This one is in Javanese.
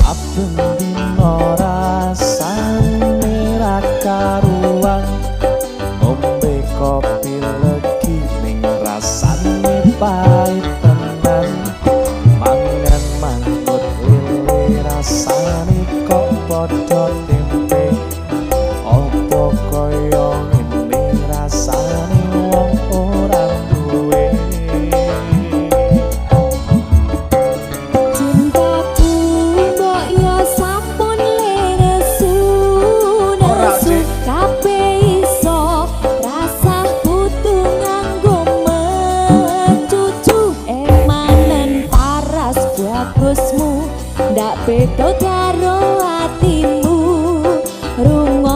saben dina rasane ra karuan ngombe kopi legi ning rasane pahit tenan mangan mangkut lele rasane kok padha tempe opo kaya ngene rasane wong ora duwe. Ndak beda karo atimu rungo